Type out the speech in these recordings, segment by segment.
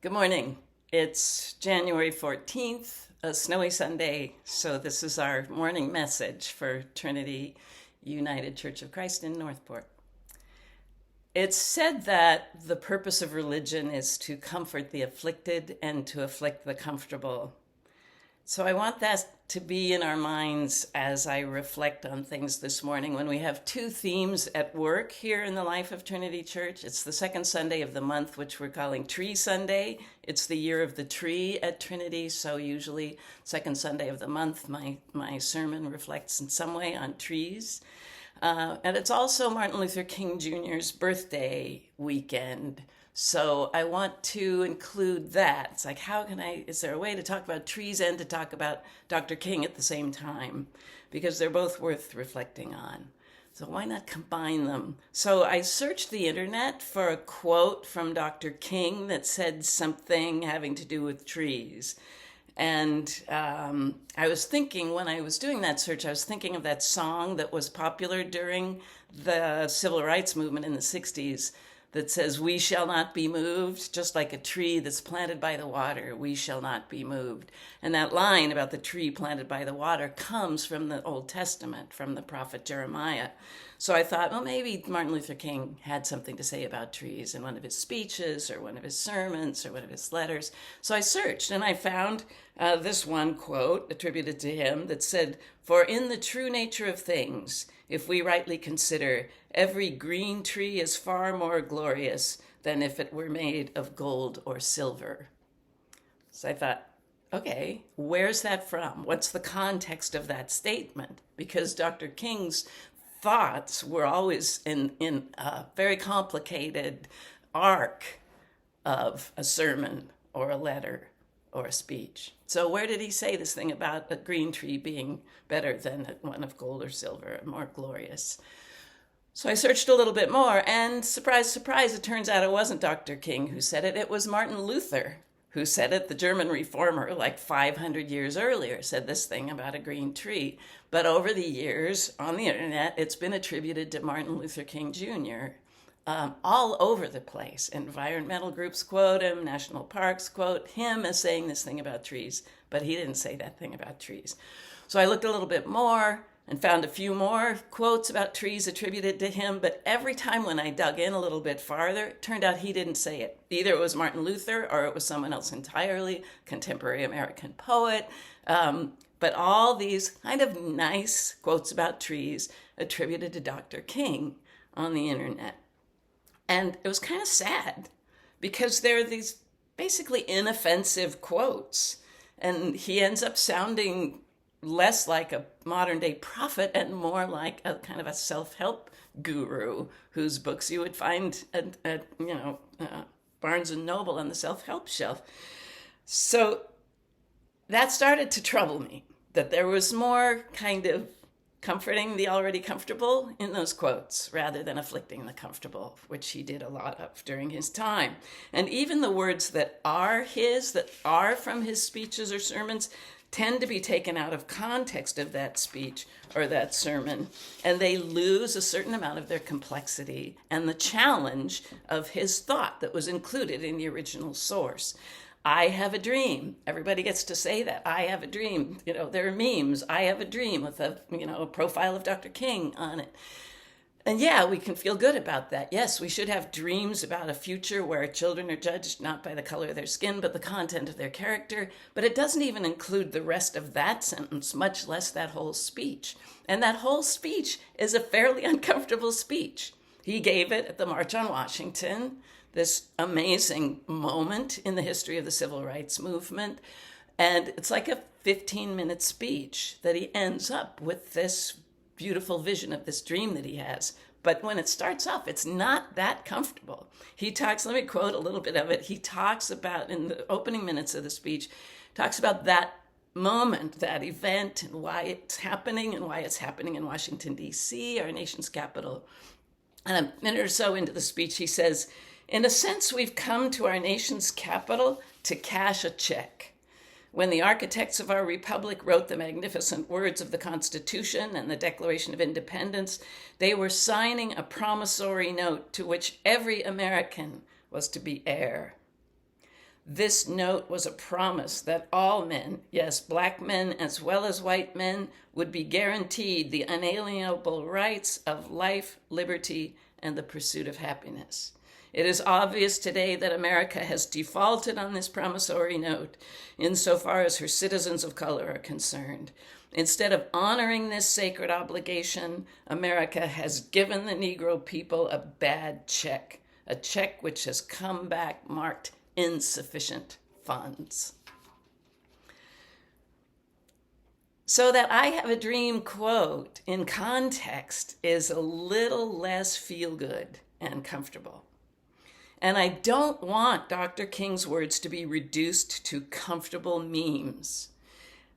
Good morning. It's January 14th, a snowy Sunday, so this is our morning message for Trinity United Church of Christ in Northport. It's said that the purpose of religion is to comfort the afflicted and to afflict the comfortable. So I want that to be in our minds as I reflect on things this morning when we have two themes at work here in the life of Trinity Church. It's the second Sunday of the month, which we're calling Tree Sunday. It's the year of the tree at Trinity, so usually second Sunday of the month, my sermon reflects in some way on trees. And it's also Martin Luther King Jr.'s birthday weekend. So I want to include that. It's like, is there a way to talk about trees and to talk about Dr. King at the same time? Because they're both worth reflecting on. So why not combine them? So I searched the internet for a quote from Dr. King that said something having to do with trees. And I was thinking, when I was doing that search, I was thinking of that song that was popular during the civil rights movement in the 60s that says, "We shall not be moved, just like a tree that's planted by the water, we shall not be moved." And that line about the tree planted by the water comes from the Old Testament, from the prophet Jeremiah. So I thought, well, maybe Martin Luther King had something to say about trees in one of his speeches or one of his sermons or one of his letters. So I searched and I found this one quote attributed to him that said, "For in the true nature of things, if we rightly consider, every green tree is far more glorious than if it were made of gold or silver." So I thought, okay, where's that from? What's the context of that statement? Because Dr. King's thoughts were always in a very complicated arc of a sermon or a letter or a speech. So where did he say this thing about a green tree being better than one of gold or silver, more glorious? So I searched a little bit more, and surprise, surprise, it turns out it wasn't Dr. King who said it. It was Martin Luther who said it. The German reformer, like 500 years earlier, said this thing about a green tree. But over the years, on the internet, it's been attributed to Martin Luther King Jr. All over the place. Environmental groups quote him, national parks quote him as saying this thing about trees, but he didn't say that thing about trees. So I looked a little bit more and found a few more quotes about trees attributed to him, but every time when I dug in a little bit farther, it turned out he didn't say it. Either it was Martin Luther or it was someone else entirely, contemporary American poet. But all these kind of nice quotes about trees attributed to Dr. King on the internet. And it was kind of sad because there are these basically inoffensive quotes, and he ends up sounding less like a modern day prophet and more like a kind of a self-help guru whose books you would find at Barnes and Noble on the self-help shelf. So that started to trouble me, that there was more kind of comforting the already comfortable in those quotes rather than afflicting the comfortable, which he did a lot of during his time. And even the words that are from his speeches or sermons, tend to be taken out of context of that speech or that sermon, and they lose a certain amount of their complexity and the challenge of his thought that was included in the original source. I have a dream. Everybody gets to say that. I have a dream. There are memes. I have a dream with a profile of Dr. King on it. And yeah, we can feel good about that. Yes, we should have dreams about a future where children are judged not by the color of their skin, but the content of their character. But it doesn't even include the rest of that sentence, much less that whole speech. And that whole speech is a fairly uncomfortable speech. He gave it at the March on Washington, this amazing moment in the history of the civil rights movement. And it's like a 15-minute speech that he ends up with this beautiful vision of this dream that he has. But when it starts off, it's not that comfortable. He talks, let me quote a little bit of it. He talks about, in the opening minutes of the speech, talks about that moment, that event, and why it's happening in Washington, D.C., our nation's capital. And a minute or so into the speech, he says, "In a sense, we've come to our nation's capital to cash a check. When the architects of our republic wrote the magnificent words of the Constitution and the Declaration of Independence, they were signing a promissory note to which every American was to be heir. This note was a promise that all men, yes, black men as well as white men, would be guaranteed the unalienable rights of life, liberty, and the pursuit of happiness. It is obvious today that America has defaulted on this promissory note insofar as her citizens of color are concerned. Instead of honoring this sacred obligation, America has given the Negro people a bad check, a check which has come back marked insufficient funds. So that I have a dream quote in context is a little less feel-good and comfortable. And I don't want Dr. King's words to be reduced to comfortable memes,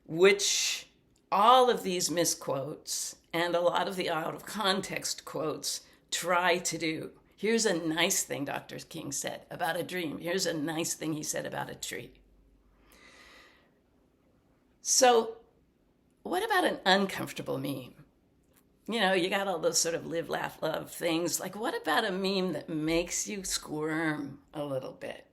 which all of these misquotes and a lot of the out-of-context quotes try to do. Here's a nice thing Dr. King said about a dream. Here's a nice thing he said about a tree. So what about an uncomfortable meme? You know, you got all those sort of live, laugh, love things. Like, what about a meme that makes you squirm a little bit?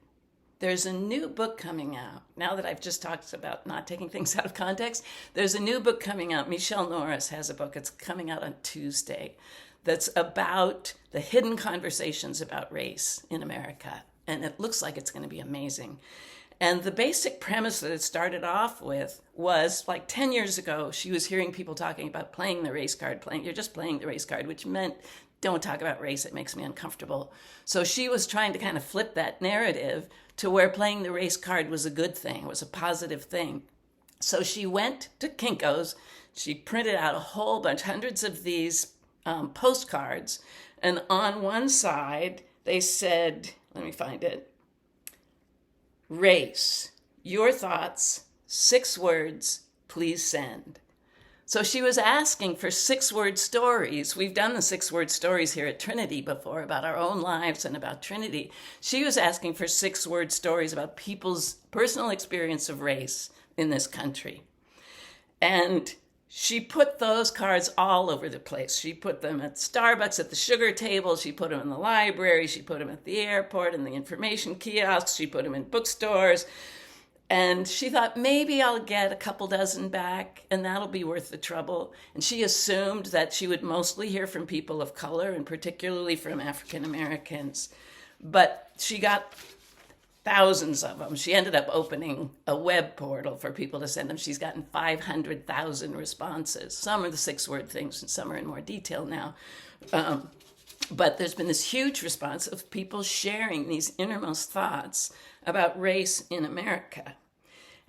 There's a new book coming out. Now that I've just talked about not taking things out of context, there's a new book coming out. Michelle Norris has a book. It's coming out on Tuesday that's about the hidden conversations about race in America. And it looks like it's going to be amazing. And the basic premise that it started off with was like 10 years ago, she was hearing people talking about playing the race card, you're just playing the race card, which meant don't talk about race, it makes me uncomfortable. So she was trying to kind of flip that narrative to where playing the race card was a good thing, was a positive thing. So she went to Kinko's, she printed out a whole bunch, hundreds of these postcards, and on one side they said, let me find it, race, your thoughts, 6 words, please send. So she was asking for 6-word stories. We've done the 6-word stories here at Trinity before about our own lives and about Trinity. She was asking for 6-word stories about people's personal experience of race in this country. And she put those cards all over the place. She put them at Starbucks, at the sugar table. She put them in the library. She put them at the airport, in the information kiosks. She put them in bookstores. And she thought, maybe I'll get a couple dozen back, and that'll be worth the trouble. And she assumed that she would mostly hear from people of color, and particularly from African Americans. But she got thousands of them. She ended up opening a web portal for people to send them. She's gotten 500,000 responses. Some are the 6-word things, and some are in more detail now. But there's been this huge response of people sharing these innermost thoughts about race in America.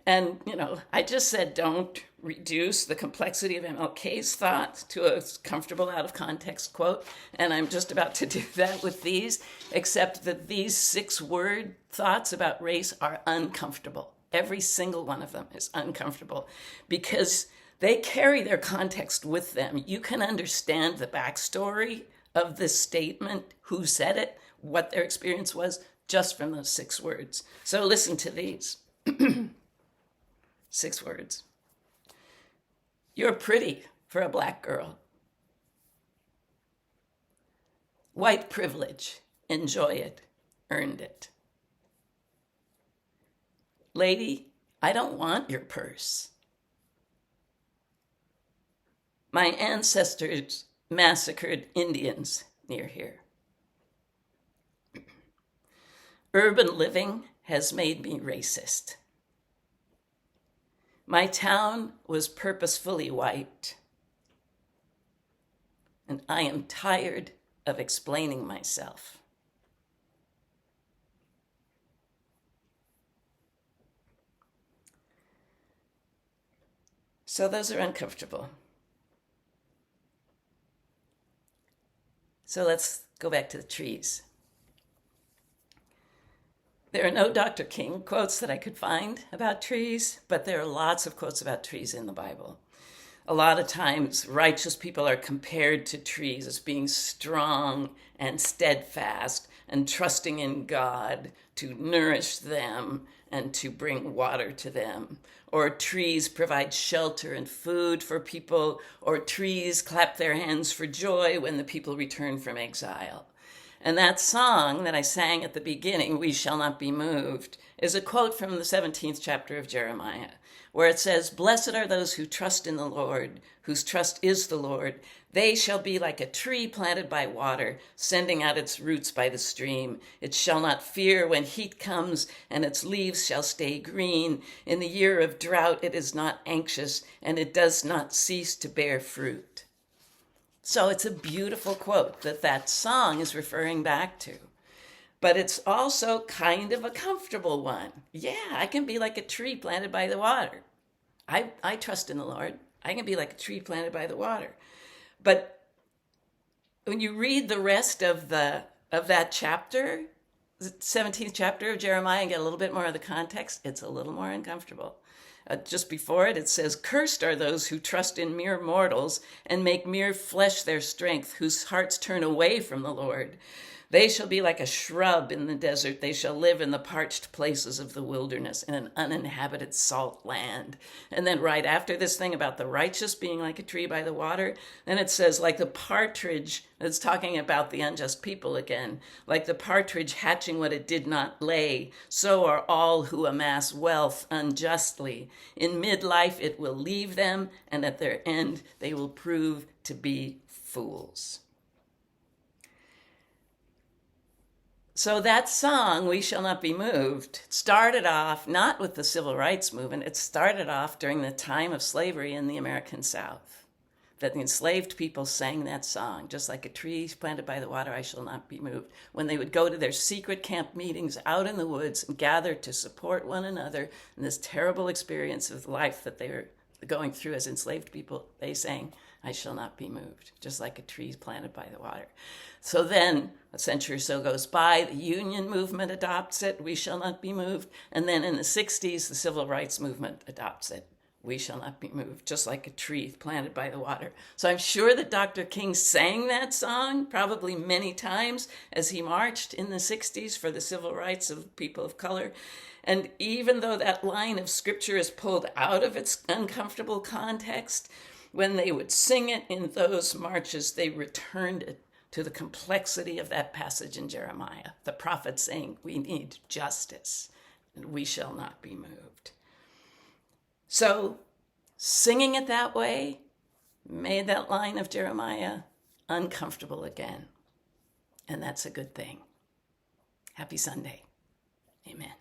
And, you know, I just said don't reduce the complexity of MLK's thought to a comfortable out-of-context quote, and I'm just about to do that with these, except that these 6-word thoughts about race are uncomfortable. Every single one of them is uncomfortable because they carry their context with them. You can understand the backstory of this statement, who said it, what their experience was, just from those 6 words. So listen to these. 6 words. You're pretty for a black girl. White privilege. Enjoy it. Earned it. Lady, I don't want your purse. My ancestors massacred Indians near here. Urban living has made me racist. My town was purposefully white, and I am tired of explaining myself. So those are uncomfortable. So let's go back to the trees. There are no Dr. King quotes that I could find about trees, but there are lots of quotes about trees in the Bible. A lot of times, righteous people are compared to trees as being strong and steadfast and trusting in God to nourish them and to bring water to them. Or trees provide shelter and food for people, or trees clap their hands for joy when the people return from exile. And that song that I sang at the beginning, "We Shall Not Be Moved," is a quote from the 17th chapter of Jeremiah, where it says, "Blessed are those who trust in the Lord, whose trust is the Lord. They shall be like a tree planted by water, sending out its roots by the stream. It shall not fear when heat comes, and its leaves shall stay green. In the year of drought it is not anxious, and it does not cease to bear fruit." So it's a beautiful quote that song is referring back to. But it's also kind of a comfortable one. Yeah, I can be like a tree planted by the water. I trust in the Lord. I can be like a tree planted by the water. But when you read the rest of that chapter, the 17th chapter of Jeremiah, and get a little bit more of the context, it's a little more uncomfortable. Just before it says, "Cursed are those who trust in mere mortals and make mere flesh their strength, whose hearts turn away from the Lord. They shall be like a shrub in the desert. They shall live in the parched places of the wilderness, in an uninhabited salt land." And then right after this thing about the righteous being like a tree by the water, then it says, like the partridge, it's talking about the unjust people again, "like the partridge hatching what it did not lay, so are all who amass wealth unjustly. In midlife it will leave them, and at their end they will prove to be fools." So that song, "We Shall Not Be Moved," started off not with the civil rights movement. It started off during the time of slavery in the American South. That the enslaved people sang that song, "Just like a tree planted by the water, I shall not be moved," when they would go to their secret camp meetings out in the woods and gather to support one another in this terrible experience of life that they were going through as enslaved people. They sang, "I shall not be moved," just like a tree planted by the water. So then a century or so goes by, the union movement adopts it, "We shall not be moved." And then in the 60s, the civil rights movement adopts it, "We shall not be moved," just like a tree planted by the water. So I'm sure that Dr. King sang that song probably many times as he marched in the 60s for the civil rights of people of color. And even though that line of scripture is pulled out of its uncomfortable context, when they would sing it in those marches, they returned it to the complexity of that passage in Jeremiah, the prophet saying, we need justice, and we shall not be moved. So singing it that way made that line of Jeremiah uncomfortable again. And that's a good thing. Happy Sunday. Amen.